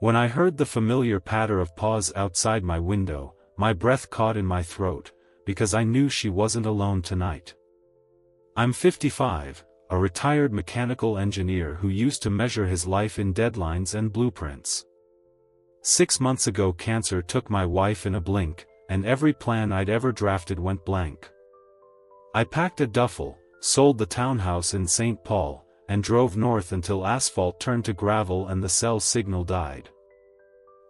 When I heard the familiar patter of paws outside my window, my breath caught in my throat, because I knew she wasn't alone tonight. I'm 55, a retired mechanical engineer who used to measure his life in deadlines and blueprints. 6 months ago cancer took my wife in a blink, and every plan I'd ever drafted went blank. I packed a duffel, sold the townhouse in St. Paul, and drove north until asphalt turned to gravel and the cell signal died.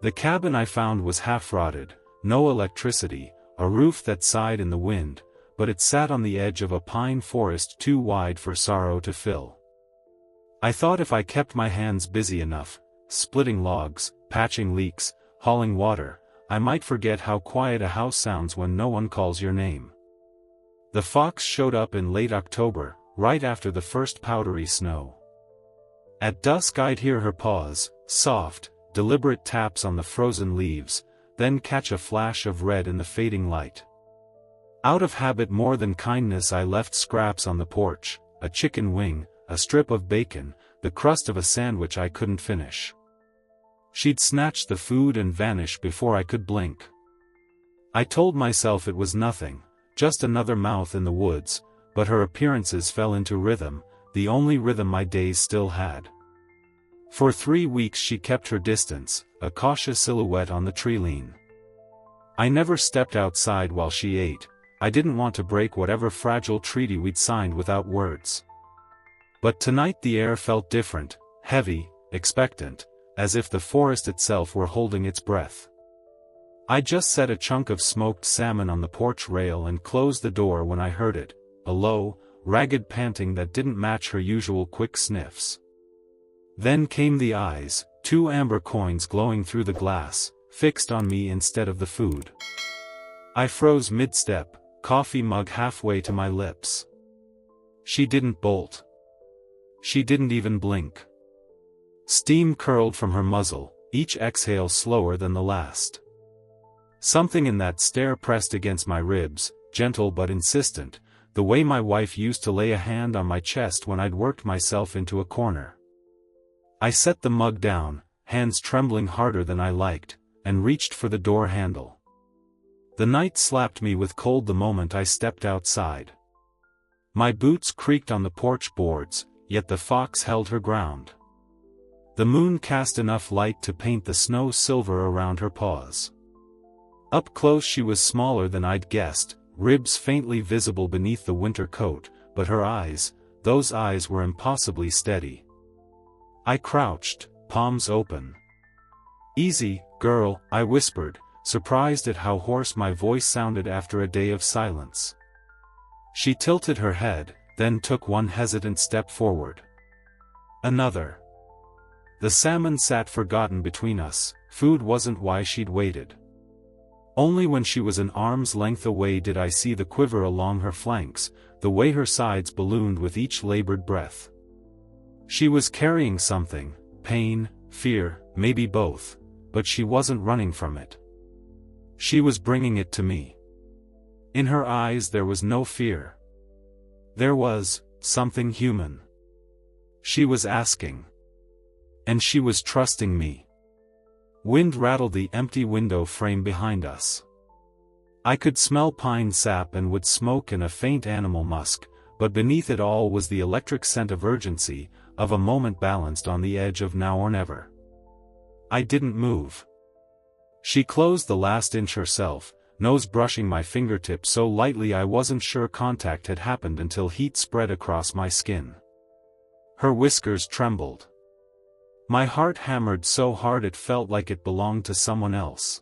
The cabin I found was half-rotted, no electricity, a roof that sighed in the wind, but it sat on the edge of a pine forest too wide for sorrow to fill. I thought if I kept my hands busy enough, splitting logs, patching leaks, hauling water, I might forget how quiet a house sounds when no one calls your name. The fox showed up in late October, right after the first powdery snow. At dusk I'd hear her paws, soft, deliberate taps on the frozen leaves, then catch a flash of red in the fading light. Out of habit more than kindness I left scraps on the porch, a chicken wing, a strip of bacon, the crust of a sandwich I couldn't finish. She'd snatch the food and vanish before I could blink. I told myself it was nothing, just another mouth in the woods, but her appearances fell into rhythm, the only rhythm my days still had. For 3 weeks she kept her distance, a cautious silhouette on the tree line. I never stepped outside while she ate. I didn't want to break whatever fragile treaty we'd signed without words. But tonight the air felt different, heavy, expectant, as if the forest itself were holding its breath. I just set a chunk of smoked salmon on the porch rail and closed the door when I heard it, a low, ragged panting that didn't match her usual quick sniffs. Then came the eyes, 2 amber coins glowing through the glass, fixed on me instead of the food. I froze mid-step, coffee mug halfway to my lips. She didn't bolt. She didn't even blink. Steam curled from her muzzle, each exhale slower than the last. Something in that stare pressed against my ribs, gentle but insistent, the way my wife used to lay a hand on my chest when I'd worked myself into a corner. I set the mug down, hands trembling harder than I liked, and reached for the door handle. The night slapped me with cold the moment I stepped outside. My boots creaked on the porch boards, yet the fox held her ground. The moon cast enough light to paint the snow silver around her paws. Up close she was smaller than I'd guessed, ribs faintly visible beneath the winter coat, but her eyes, those eyes were impossibly steady. I crouched, palms open. "Easy, girl," I whispered, surprised at how hoarse my voice sounded after a day of silence. She tilted her head, then took one hesitant step forward. Another. The salmon sat forgotten between us, food wasn't why she'd waited. Only when she was an arm's length away did I see the quiver along her flanks, the way her sides ballooned with each labored breath. She was carrying something, pain, fear, maybe both, but she wasn't running from it. She was bringing it to me. In her eyes there was no fear. There was something human. She was asking. And she was trusting me. Wind rattled the empty window frame behind us. I could smell pine sap and wood smoke and a faint animal musk, but beneath it all was the electric scent of urgency, of a moment balanced on the edge of now or never. I didn't move. She closed the last inch herself, nose brushing my fingertip so lightly I wasn't sure contact had happened until heat spread across my skin. Her whiskers trembled. My heart hammered so hard it felt like it belonged to someone else.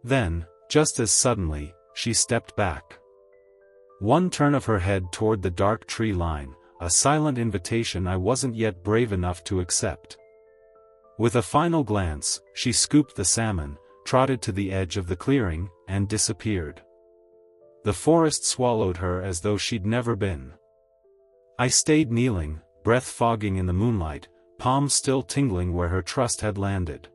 Then, just as suddenly, she stepped back. One turn of her head toward the dark tree line, a silent invitation I wasn't yet brave enough to accept. With a final glance, she scooped the salmon, trotted to the edge of the clearing, and disappeared. The forest swallowed her as though she'd never been. I stayed kneeling, breath fogging in the moonlight, palms still tingling where her trust had landed.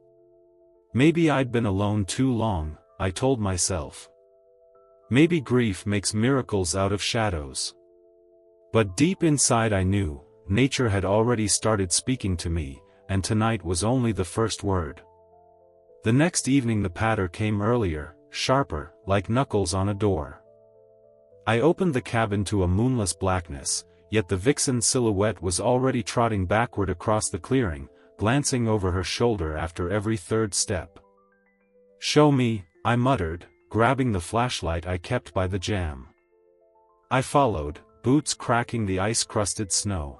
Maybe I'd been alone too long, I told myself. Maybe grief makes miracles out of shadows. But deep inside I knew, nature had already started speaking to me, and tonight was only the first word. The next evening the patter came earlier, sharper, like knuckles on a door. I opened the cabin to a moonless blackness, yet the vixen's silhouette was already trotting backward across the clearing, glancing over her shoulder after every third step. "Show me," I muttered, grabbing the flashlight I kept by the jamb. I followed, boots cracking the ice-crusted snow.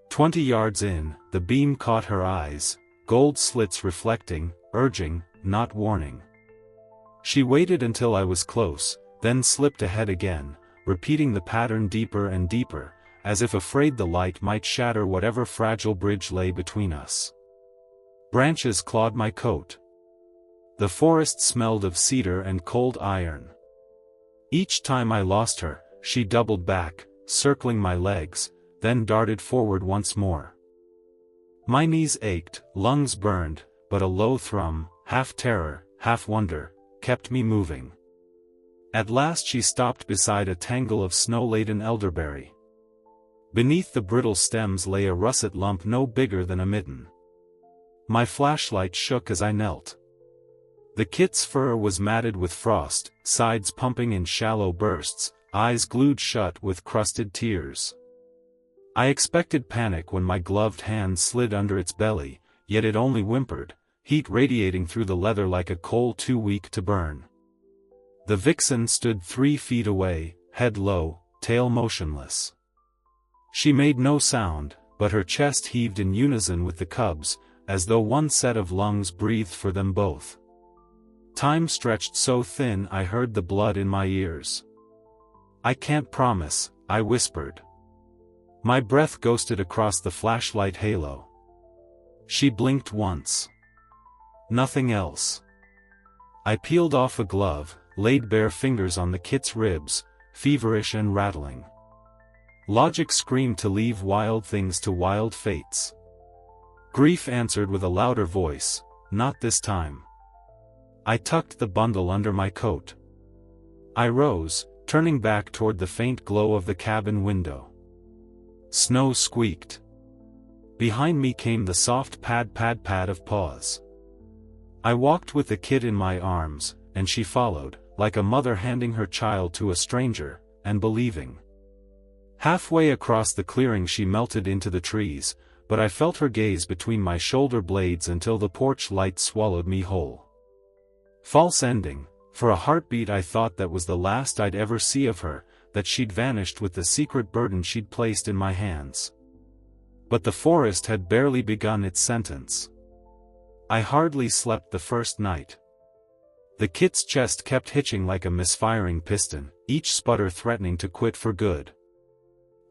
20 yards in, the beam caught her eyes, gold slits reflecting, urging, not warning. She waited until I was close, then slipped ahead again, repeating the pattern deeper and deeper, as if afraid the light might shatter whatever fragile bridge lay between us. Branches clawed my coat. The forest smelled of cedar and cold iron. Each time I lost her, she doubled back, circling my legs, then darted forward once more. My knees ached, lungs burned, but a low thrum, half terror, half wonder, kept me moving. At last she stopped beside a tangle of snow-laden elderberry. Beneath the brittle stems lay a russet lump no bigger than a mitten. My flashlight shook as I knelt. The kit's fur was matted with frost, sides pumping in shallow bursts, eyes glued shut with crusted tears. I expected panic when my gloved hand slid under its belly, yet it only whimpered, heat radiating through the leather like a coal too weak to burn. The vixen stood 3 feet away, head low, tail motionless. She made no sound, but her chest heaved in unison with the cubs, as though one set of lungs breathed for them both. Time stretched so thin I heard the blood in my ears. "I can't promise," I whispered. My breath ghosted across the flashlight halo. She blinked once. Nothing else. I peeled off a glove, laid bare fingers on the kit's ribs, feverish and rattling. Logic screamed to leave wild things to wild fates. Grief answered with a louder voice, "Not this time." I tucked the bundle under my coat. I rose, turning back toward the faint glow of the cabin window. Snow squeaked. Behind me came the soft pad of paws. I walked with the kid in my arms, and she followed, like a mother handing her child to a stranger, and believing. Halfway across the clearing she melted into the trees, but I felt her gaze between my shoulder blades until the porch light swallowed me whole. False ending. For a heartbeat I thought that was the last I'd ever see of her, that she'd vanished with the secret burden she'd placed in my hands. But the forest had barely begun its sentence. I hardly slept the first night. The kit's chest kept hitching like a misfiring piston, each sputter threatening to quit for good.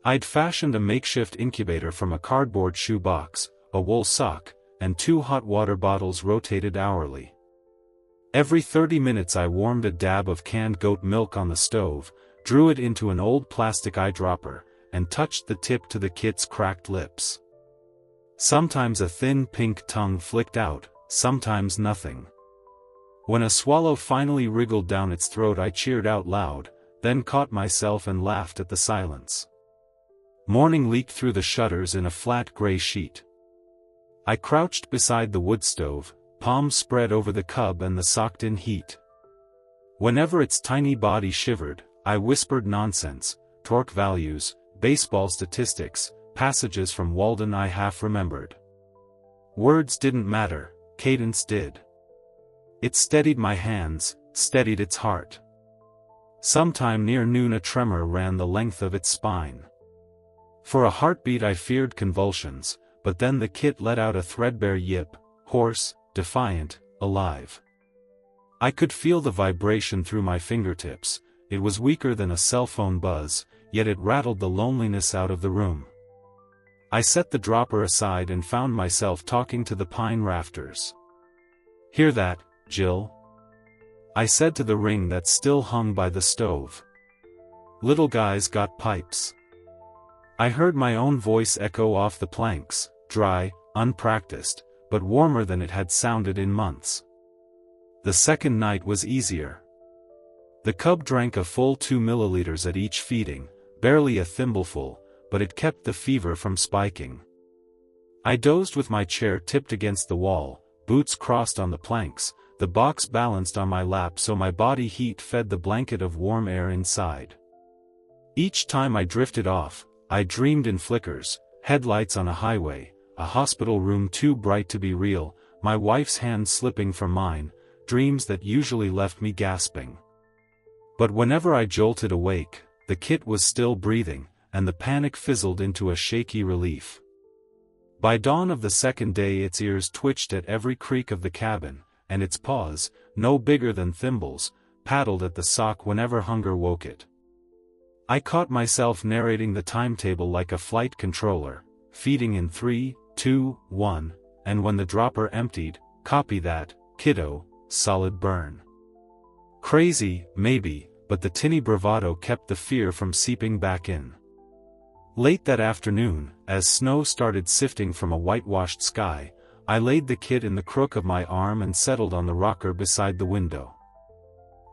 I'd fashioned a makeshift incubator from a cardboard shoebox, a wool sock, and 2 hot water bottles rotated hourly. Every 30 minutes I warmed a dab of canned goat milk on the stove, drew it into an old plastic eyedropper, and touched the tip to the kit's cracked lips. Sometimes a thin pink tongue flicked out, sometimes nothing. When a swallow finally wriggled down its throat I cheered out loud, then caught myself and laughed at the silence. Morning leaked through the shutters in a flat gray sheet. I crouched beside the wood stove, palms spread over the cub and the socked-in heat. Whenever its tiny body shivered, I whispered nonsense, torque values, baseball statistics, passages from Walden I half remembered. Words didn't matter, cadence did. It steadied my hands, steadied its heart. Sometime near noon a tremor ran the length of its spine. For a heartbeat I feared convulsions, but then the kit let out a threadbare yip, hoarse, defiant, alive. I could feel the vibration through my fingertips. It was weaker than a cell phone buzz, yet it rattled the loneliness out of the room. I set the dropper aside and found myself talking to the pine rafters. "Hear that, Jill?" I said to the ring that still hung by the stove. "Little guy's got pipes." I heard my own voice echo off the planks, dry, unpracticed, but warmer than it had sounded in months. The second night was easier. The cub drank a full 2 milliliters at each feeding, barely a thimbleful, but it kept the fever from spiking. I dozed with my chair tipped against the wall, boots crossed on the planks, the box balanced on my lap so my body heat fed the blanket of warm air inside. Each time I drifted off, I dreamed in flickers, headlights on a highway, a hospital room too bright to be real, my wife's hand slipping from mine, dreams that usually left me gasping. But whenever I jolted awake, the kit was still breathing, and the panic fizzled into a shaky relief. By dawn of the second day its ears twitched at every creak of the cabin, and its paws, no bigger than thimbles, paddled at the sock whenever hunger woke it. I caught myself narrating the timetable like a flight controller, feeding in 3, 2, 1, and when the dropper emptied, copy that, kiddo, solid burn. Crazy, maybe, but the tinny bravado kept the fear from seeping back in. Late that afternoon, as snow started sifting from a whitewashed sky, I laid the kid in the crook of my arm and settled on the rocker beside the window.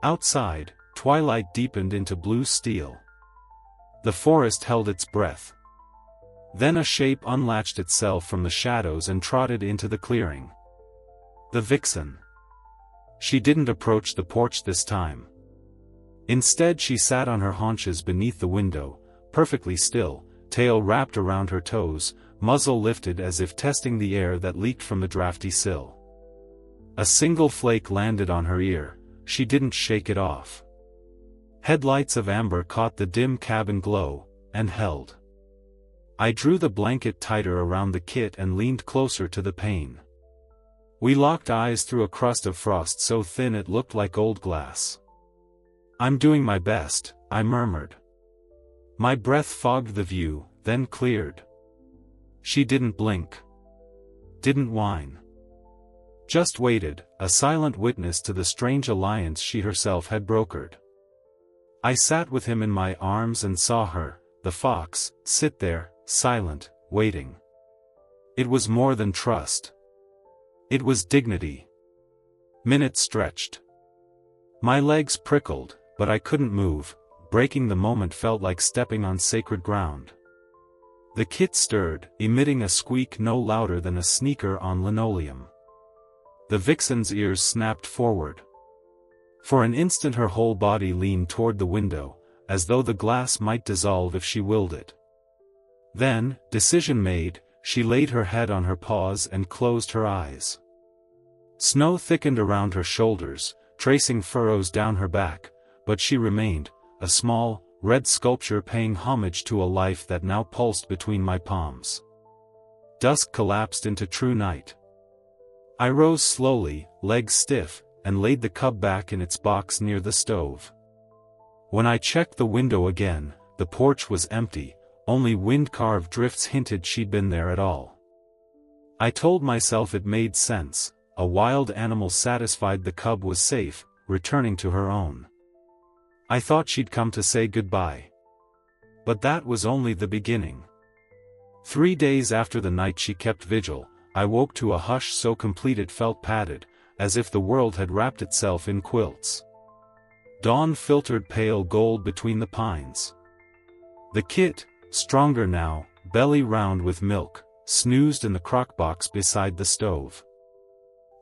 Outside, twilight deepened into blue steel. The forest held its breath. Then a shape unlatched itself from the shadows and trotted into the clearing. The vixen. She didn't approach the porch this time. Instead she sat on her haunches beneath the window, perfectly still, tail wrapped around her toes, muzzle lifted as if testing the air that leaked from the drafty sill. A single flake landed on her ear, she didn't shake it off. Headlights of amber caught the dim cabin glow, and held. I drew the blanket tighter around the kit and leaned closer to the pane. We locked eyes through a crust of frost so thin it looked like old glass. "I'm doing my best," I murmured. My breath fogged the view, then cleared. She didn't blink. Didn't whine. Just waited, a silent witness to the strange alliance she herself had brokered. I sat with him in my arms and saw her, the fox, sit there, silent, waiting. It was more than trust. It was dignity. Minutes stretched. My legs prickled, but I couldn't move. Breaking the moment felt like stepping on sacred ground. The kit stirred, emitting a squeak no louder than a sneaker on linoleum. The vixen's ears snapped forward. For an instant her whole body leaned toward the window, as though the glass might dissolve if she willed it. Then, decision made, she laid her head on her paws and closed her eyes. Snow thickened around her shoulders, tracing furrows down her back, but she remained, a small, red sculpture paying homage to a life that now pulsed between my palms. Dusk collapsed into true night. I rose slowly, legs stiff, and laid the cub back in its box near the stove. When I checked the window again, the porch was empty, only wind-carved drifts hinted she'd been there at all. I told myself it made sense, a wild animal satisfied the cub was safe, returning to her own. I thought she'd come to say goodbye. But that was only the beginning. 3 days after the night she kept vigil, I woke to a hush so complete it felt padded, as if the world had wrapped itself in quilts. Dawn filtered pale gold between the pines. The kit, stronger now, belly round with milk, snoozed in the crockbox beside the stove.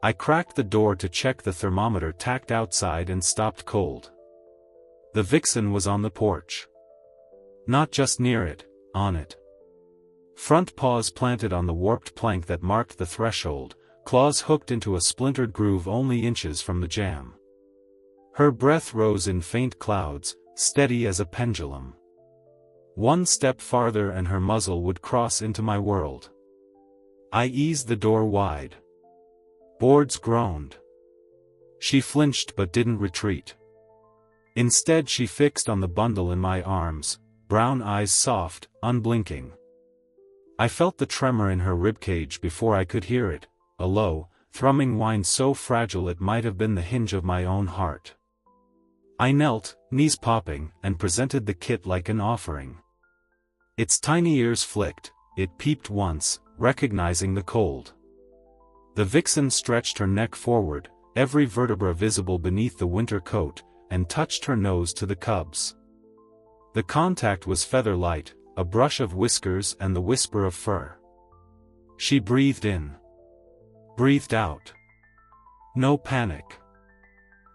I cracked the door to check the thermometer tacked outside and stopped cold. The vixen was on the porch. Not just near it, on it. Front paws planted on the warped plank that marked the threshold, claws hooked into a splintered groove only inches from the jamb. Her breath rose in faint clouds, steady as a pendulum. One step farther and her muzzle would cross into my world. I eased the door wide. Boards groaned. She flinched but didn't retreat. Instead she fixed on the bundle in my arms, brown eyes soft, unblinking. I felt the tremor in her ribcage before I could hear it, a low, thrumming whine so fragile it might have been the hinge of my own heart. I knelt, knees popping, and presented the kit like an offering. Its tiny ears flicked, it peeped once, recognizing the cold. The vixen stretched her neck forward, every vertebra visible beneath the winter coat, and touched her nose to the cub's. The contact was feather-light, a brush of whiskers and the whisper of fur. She breathed in. Breathed out. No panic.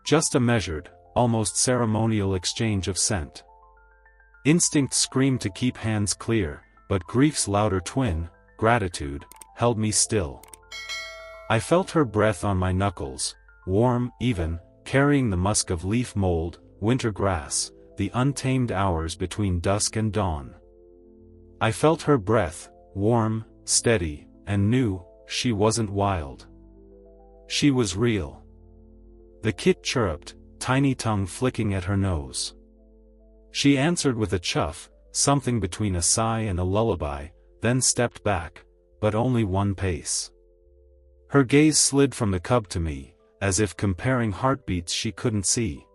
Just a measured, almost ceremonial exchange of scent. Instinct screamed to keep hands clear, but grief's louder twin, gratitude, held me still. I felt her breath on my knuckles, warm, even, carrying the musk of leaf mold, winter grass, the untamed hours between dusk and dawn. I felt her breath, warm, steady, and knew she wasn't wild. She was real. The kit chirruped, tiny tongue flicking at her nose. She answered with a chuff, something between a sigh and a lullaby, then stepped back, but only one pace. Her gaze slid from the cub to me, as if comparing heartbeats she couldn't see.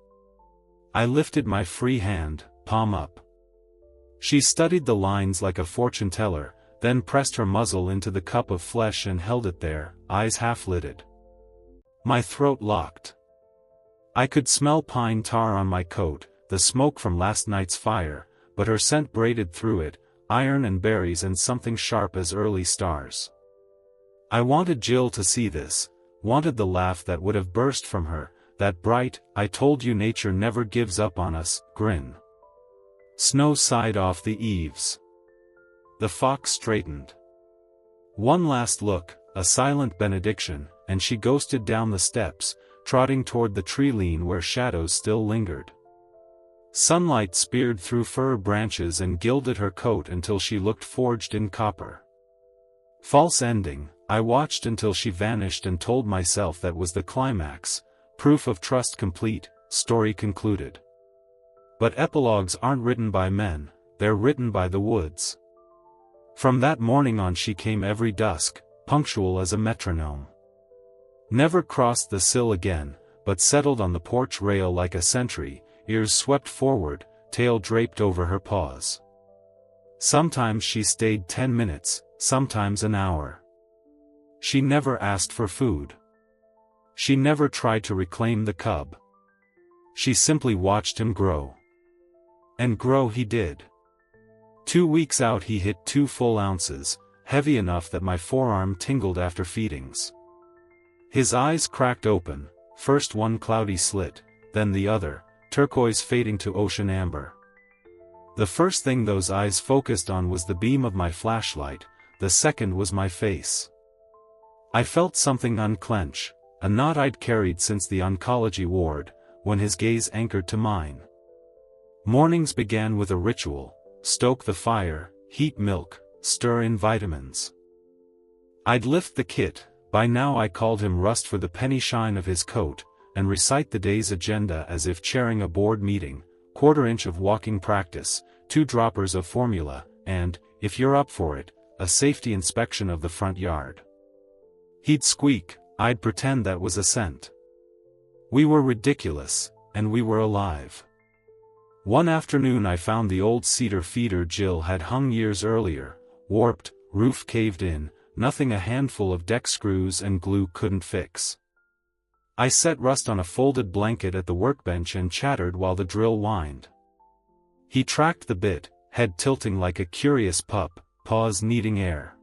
I lifted my free hand, palm up. She studied the lines like a fortune teller, then pressed her muzzle into the cup of flesh and held it there, eyes half-lidded. My throat locked. I could smell pine tar on my coat, the smoke from last night's fire, but her scent braided through it, iron and berries and something sharp as early stars. I wanted Jill to see this, wanted the laugh that would have burst from her, that bright, I told you nature never gives up on us, grin. Snow sighed off the eaves. The fox straightened. One last look, a silent benediction, and she ghosted down the steps, trotting toward the tree lean where shadows still lingered. Sunlight speared through fir branches and gilded her coat until she looked forged in copper. False ending, I watched until she vanished and told myself that was the climax, proof of trust complete, story concluded. But epilogues aren't written by men, they're written by the woods. From that morning on she came every dusk, punctual as a metronome. Never crossed the sill again, but settled on the porch rail like a sentry, ears swept forward, tail draped over her paws. Sometimes she stayed 10 minutes, sometimes an hour. She never asked for food. She never tried to reclaim the cub. She simply watched him grow. And grow he did. 2 weeks out he hit 2 full ounces, heavy enough that my forearm tingled after feedings. His eyes cracked open, first one cloudy slit, then the other, turquoise fading to ocean amber. The first thing those eyes focused on was the beam of my flashlight, the second was my face. I felt something unclench, a knot I'd carried since the oncology ward, when his gaze anchored to mine. Mornings began with a ritual: stoke the fire, heat milk, stir in vitamins. I'd lift the kit, by now I called him Rust for the penny shine of his coat, and recite the day's agenda as if chairing a board meeting, 1/4 inch of walking practice, 2 droppers of formula, and, if you're up for it, a safety inspection of the front yard. He'd squeak, I'd pretend that was assent. We were ridiculous, and we were alive. One afternoon I found the old cedar feeder Jill had hung years earlier, warped, roof caved in, nothing a handful of deck screws and glue couldn't fix. I set Rust on a folded blanket at the workbench and chattered while the drill whined. He tracked the bit, head tilting like a curious pup, paws needing air.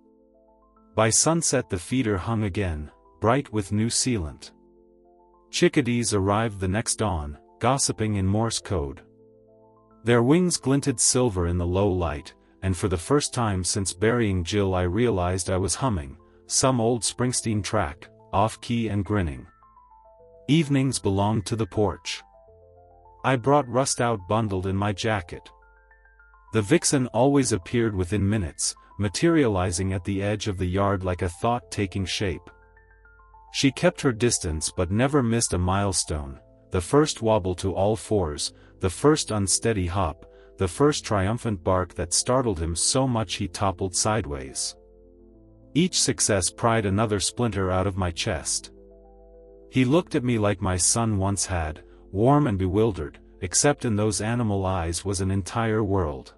By sunset the feeder hung again, bright with new sealant. Chickadees arrived the next dawn, gossiping in Morse code. Their wings glinted silver in the low light, and for the first time since burying Jill I realized I was humming some old Springsteen track, off-key and grinning. Evenings belonged to the porch. I brought Rust out bundled in my jacket. The vixen always appeared within minutes, materializing at the edge of the yard like a thought taking shape. She kept her distance but never missed a milestone, the first wobble to all fours, the first unsteady hop, the first triumphant bark that startled him so much he toppled sideways. Each success pried another splinter out of my chest. He looked at me like my son once had, warm and bewildered, except in those animal eyes was an entire world.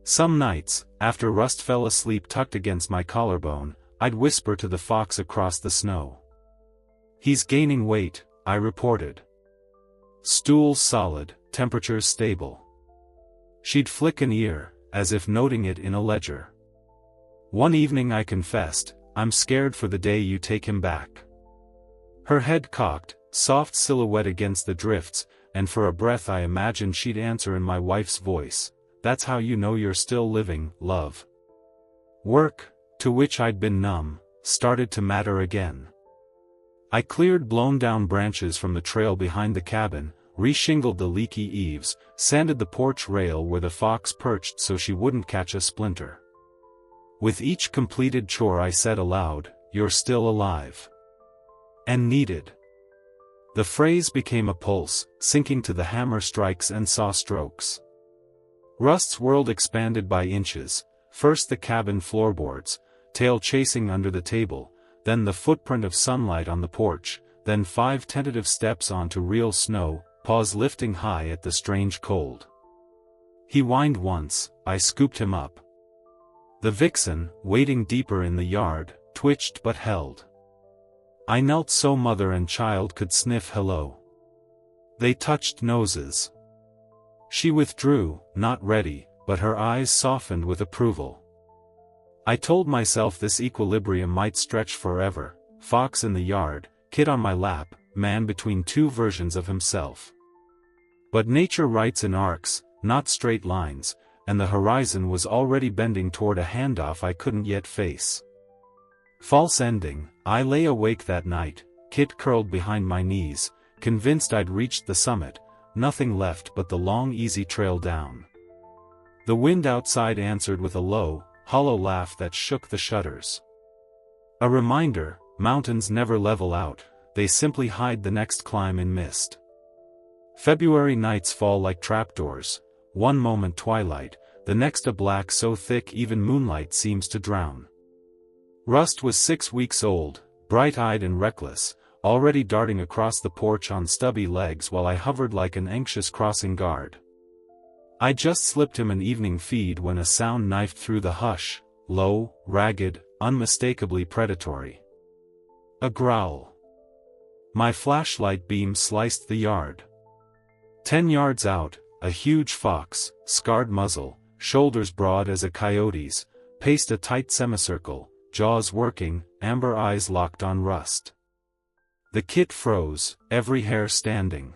Some nights, after Rust fell asleep tucked against my collarbone, I'd whisper to the fox across the snow. "He's gaining weight," I reported. "Stools solid, temperatures stable." She'd flick an ear, as if noting it in a ledger. One evening I confessed, "I'm scared for the day you take him back." Her head cocked, soft silhouette against the drifts, and for a breath I imagined she'd answer in my wife's voice, "That's how you know you're still living, love." Work, to which I'd been numb, started to matter again. I cleared blown-down branches from the trail behind the cabin, reshingled the leaky eaves, sanded the porch rail where the fox perched so she wouldn't catch a splinter. With each completed chore I said aloud, "You're still alive. And needed." The phrase became a pulse, sinking to the hammer strikes and saw strokes. Rust's world expanded by inches, first the cabin floorboards, tail chasing under the table, then the footprint of sunlight on the porch, then 5 tentative steps onto real snow, paws lifting high at the strange cold. He whined once, I scooped him up. The vixen, wading deeper in the yard, twitched but held. I knelt so mother and child could sniff hello. They touched noses. She withdrew, not ready, but her eyes softened with approval. I told myself this equilibrium might stretch forever, fox in the yard, kid on my lap, man between 2 versions of himself. But nature writes in arcs, not straight lines, and the horizon was already bending toward a handoff I couldn't yet face. False ending. I lay awake that night, Kit curled behind my knees, convinced I'd reached the summit, nothing left but the long easy trail down. The wind outside answered with a low, hollow laugh that shook the shutters. A reminder, mountains never level out, they simply hide the next climb in mist. February nights fall like trapdoors, one moment twilight, the next a black so thick even moonlight seems to drown. Rust was 6 weeks old, bright-eyed and reckless, already darting across the porch on stubby legs while I hovered like an anxious crossing guard. I just slipped him an evening feed when a sound knifed through the hush, low, ragged, unmistakably predatory. A growl. My flashlight beam sliced the yard. 10 yards out, a huge fox, scarred muzzle, shoulders broad as a coyote's, paced a tight semicircle, jaws working, amber eyes locked on Rust. The kit froze, every hair standing.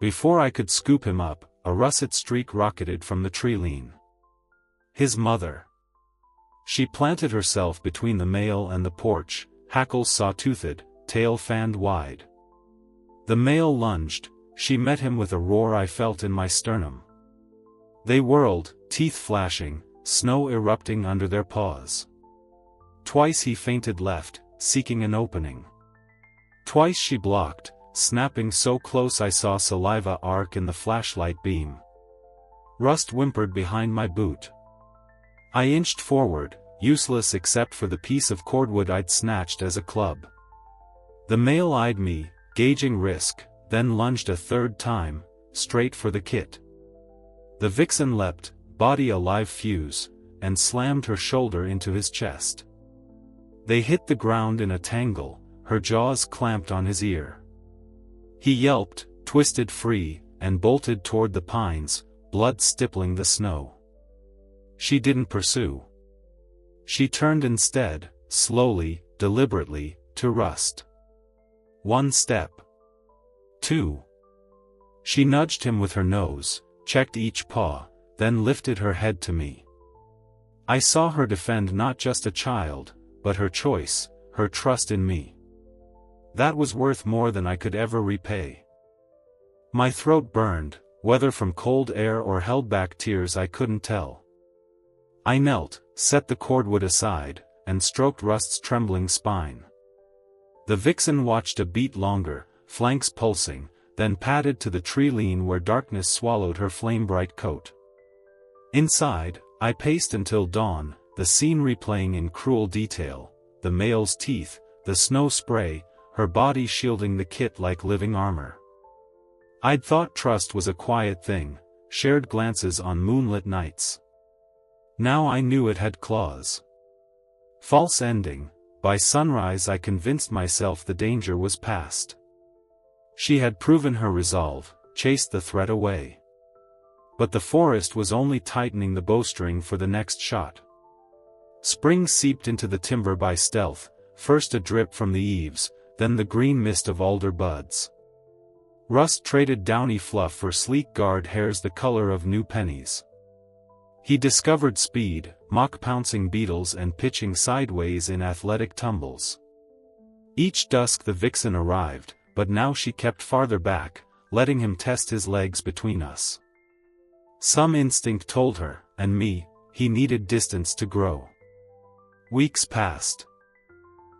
Before I could scoop him up, a russet streak rocketed from the tree lean. His mother. She planted herself between the male and the porch, hackles saw-toothed, tail fanned wide. The male lunged, she met him with a roar I felt in my sternum. They whirled, teeth flashing, snow erupting under their paws. Twice he feinted left, seeking an opening. Twice she blocked, snapping so close I saw saliva arc in the flashlight beam. Rust whimpered behind my boot. I inched forward, useless except for the piece of cordwood I'd snatched as a club. The male eyed me, gauging risk, then lunged a 3rd time, straight for the kit. The vixen leapt, body a live fuse, and slammed her shoulder into his chest. They hit the ground in a tangle, her jaws clamped on his ear. He yelped, twisted free, and bolted toward the pines, blood stippling the snow. She didn't pursue. She turned instead, slowly, deliberately, to Rust. 1 step. 2. She nudged him with her nose, checked each paw, then lifted her head to me. I saw her defend not just a child, but her choice, her trust in me. That was worth more than I could ever repay. My throat burned, whether from cold air or held back tears I couldn't tell. I knelt, set the cordwood aside, and stroked Rust's trembling spine. The vixen watched a beat longer, flanks pulsing, then padded to the tree lean where darkness swallowed her flame-bright coat. Inside, I paced until dawn, the scene replaying in cruel detail, the male's teeth, the snow spray, her body shielding the kit like living armor. I'd thought trust was a quiet thing, shared glances on moonlit nights. Now I knew it had claws. False ending. By sunrise I convinced myself the danger was past. She had proven her resolve, chased the threat away. But the forest was only tightening the bowstring for the next shot. Spring seeped into the timber by stealth, first a drip from the eaves, then the green mist of alder buds. Rust traded downy fluff for sleek guard hairs the color of new pennies. He discovered speed, mock-pouncing beetles and pitching sideways in athletic tumbles. Each dusk the vixen arrived, but now she kept farther back, letting him test his legs between us. Some instinct told her, and me, he needed distance to grow. Weeks passed.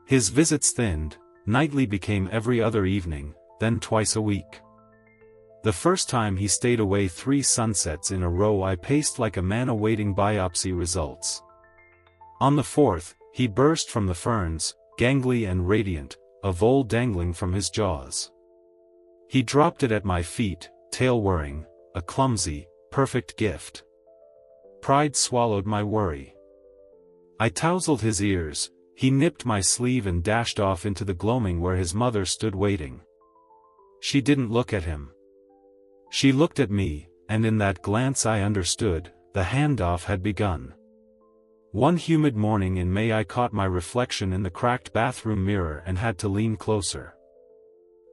His visits thinned, nightly became every other evening, then twice a week. The first time he stayed away 3 sunsets in a row I paced like a man awaiting biopsy results. On the 4th, he burst from the ferns, gangly and radiant, a vole dangling from his jaws. He dropped it at my feet, tail whirring, a clumsy, perfect gift. Pride swallowed my worry. I tousled his ears, he nipped my sleeve and dashed off into the gloaming where his mother stood waiting. She didn't look at him. She looked at me, and in that glance I understood, the handoff had begun. One humid morning in May I caught my reflection in the cracked bathroom mirror and had to lean closer.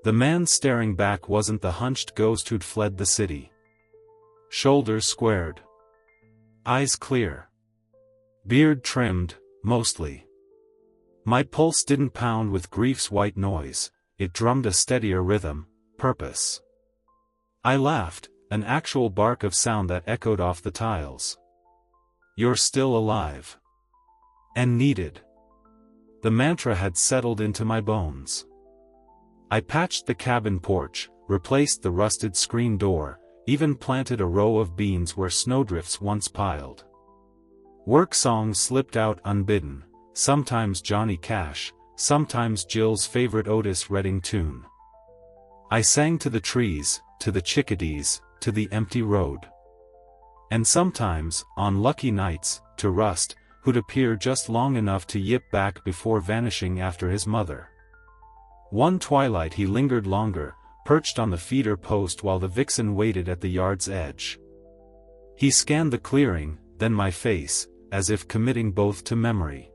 The man staring back wasn't the hunched ghost who'd fled the city. Shoulders squared. Eyes clear. Beard trimmed, mostly. My pulse didn't pound with grief's white noise, it drummed a steadier rhythm, purpose. I laughed, an actual bark of sound that echoed off the tiles. You're still alive. And needed. The mantra had settled into my bones. I patched the cabin porch, replaced the rusted screen door, even planted a row of beans where snowdrifts once piled. Work songs slipped out unbidden, sometimes Johnny Cash, sometimes Jill's favorite Otis Redding tune. I sang to the trees, to the chickadees, to the empty road. And sometimes, on lucky nights, to Rust, who'd appear just long enough to yip back before vanishing after his mother. One twilight he lingered longer, perched on the feeder post while the vixen waited at the yard's edge. He scanned the clearing, then my face, as if committing both to memory.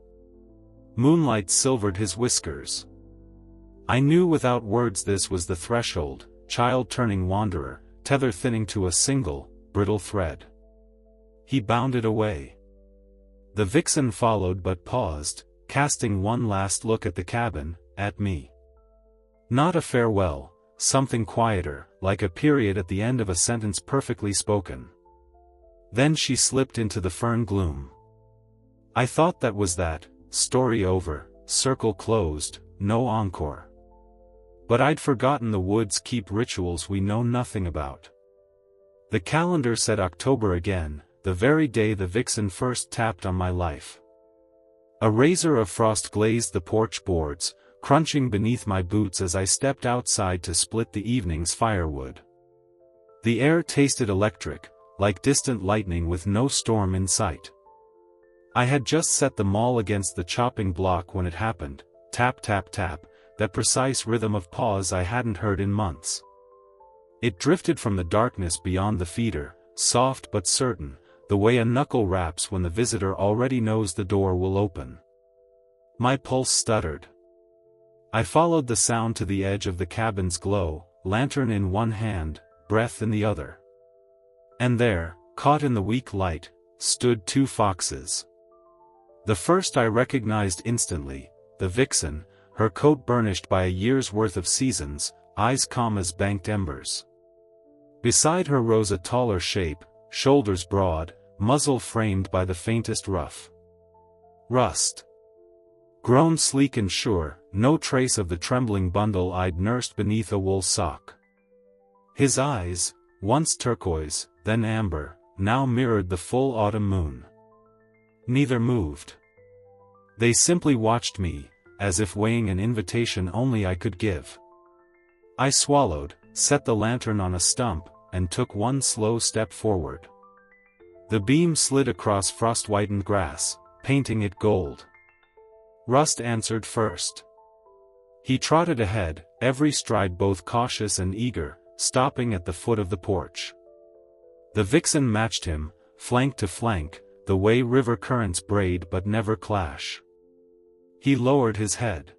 Moonlight silvered his whiskers. I knew without words this was the threshold, child turning wanderer, tether thinning to a single, brittle thread. He bounded away. The vixen followed but paused, casting one last look at the cabin, at me. Not a farewell, something quieter, like a period at the end of a sentence perfectly spoken. Then she slipped into the fern gloom. I thought that was that, story over, circle closed, no encore. But I'd forgotten the woods keep rituals we know nothing about. The calendar said October again, the very day the vixen first tapped on my life. A razor of frost glazed the porch boards, crunching beneath my boots as I stepped outside to split the evening's firewood. The air tasted electric, like distant lightning with no storm in sight. I had just set the maul against the chopping block when it happened, tap tap tap, that precise rhythm of pause I hadn't heard in months. It drifted from the darkness beyond the feeder, soft but certain, the way a knuckle raps when the visitor already knows the door will open. My pulse stuttered. I followed the sound to the edge of the cabin's glow, lantern in one hand, breath in the other. And there, caught in the weak light, stood 2 foxes. The first I recognized instantly, the vixen, her coat burnished by a year's worth of seasons, eyes calm as banked embers. Beside her rose a taller shape, shoulders broad, muzzle framed by the faintest ruff. Rust. Grown sleek and sure, no trace of the trembling bundle I'd nursed beneath a wool sock. His eyes, once turquoise, then amber, now mirrored the full autumn moon. Neither moved. They simply watched me, as if weighing an invitation only I could give. I swallowed, set the lantern on a stump, and took one slow step forward. The beam slid across frost-whitened grass, painting it gold. Rust answered first. He trotted ahead, every stride both cautious and eager, stopping at the foot of the porch. The vixen matched him, flank to flank, the way river currents braid but never clash. He lowered his head.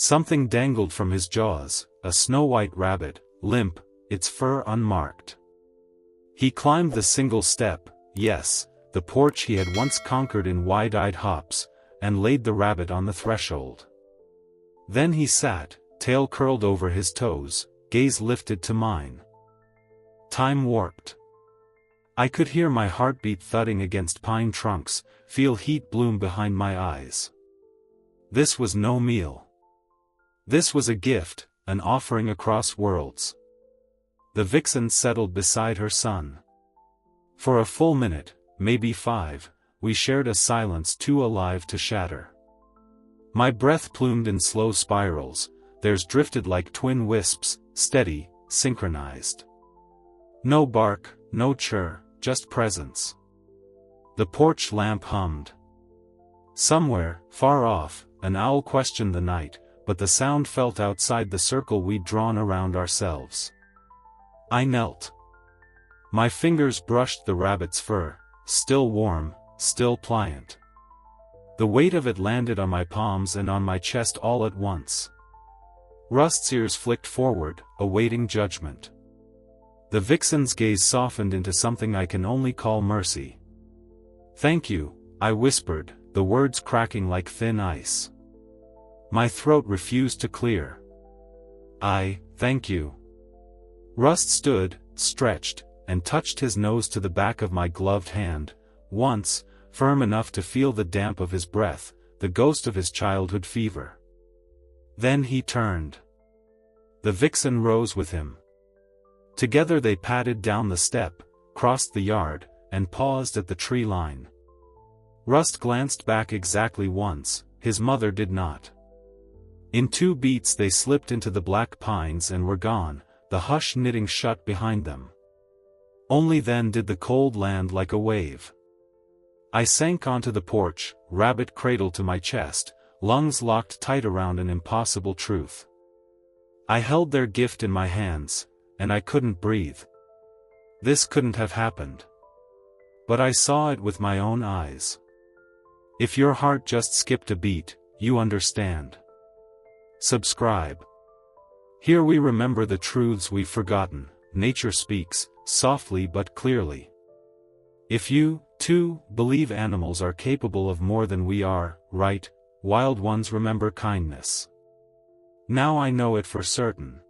Something dangled from his jaws, a snow-white rabbit, limp, its fur unmarked. He climbed the single step, yes, the porch he had once conquered in wide-eyed hops, and laid the rabbit on the threshold. Then he sat, tail curled over his toes, gaze lifted to mine. Time warped. I could hear my heartbeat thudding against pine trunks, feel heat bloom behind my eyes. This was no meal. This was a gift, an offering across worlds. The vixen settled beside her son. For a full minute, maybe 5, we shared a silence too alive to shatter. My breath plumed in slow spirals, theirs drifted like twin wisps, steady, synchronized. No bark, no chirr, just presence. The porch lamp hummed. Somewhere, far off, an owl questioned the night, but the sound felt outside the circle we'd drawn around ourselves. I knelt. My fingers brushed the rabbit's fur, still warm, still pliant. The weight of it landed on my palms and on my chest all at once. Rust's ears flicked forward, awaiting judgment. The vixen's gaze softened into something I can only call mercy. "Thank you," I whispered, the words cracking like thin ice. My throat refused to clear. Thank you." Rust stood, stretched, and touched his nose to the back of my gloved hand, once, firm enough to feel the damp of his breath, the ghost of his childhood fever. Then he turned. The vixen rose with him. Together they padded down the step, crossed the yard, and paused at the tree line. Rust glanced back exactly once, his mother did not. In 2 beats they slipped into the black pines and were gone, the hush knitting shut behind them. Only then did the cold land like a wave. I sank onto the porch, rabbit cradle to my chest, lungs locked tight around an impossible truth. I held their gift in my hands, and I couldn't breathe. This couldn't have happened. But I saw it with my own eyes. If your heart just skipped a beat, you understand. Subscribe. Here we remember the truths we've forgotten. Nature speaks, softly but clearly. If you, too, believe animals are capable of more than we are, right, wild ones remember kindness. Now I know it for certain.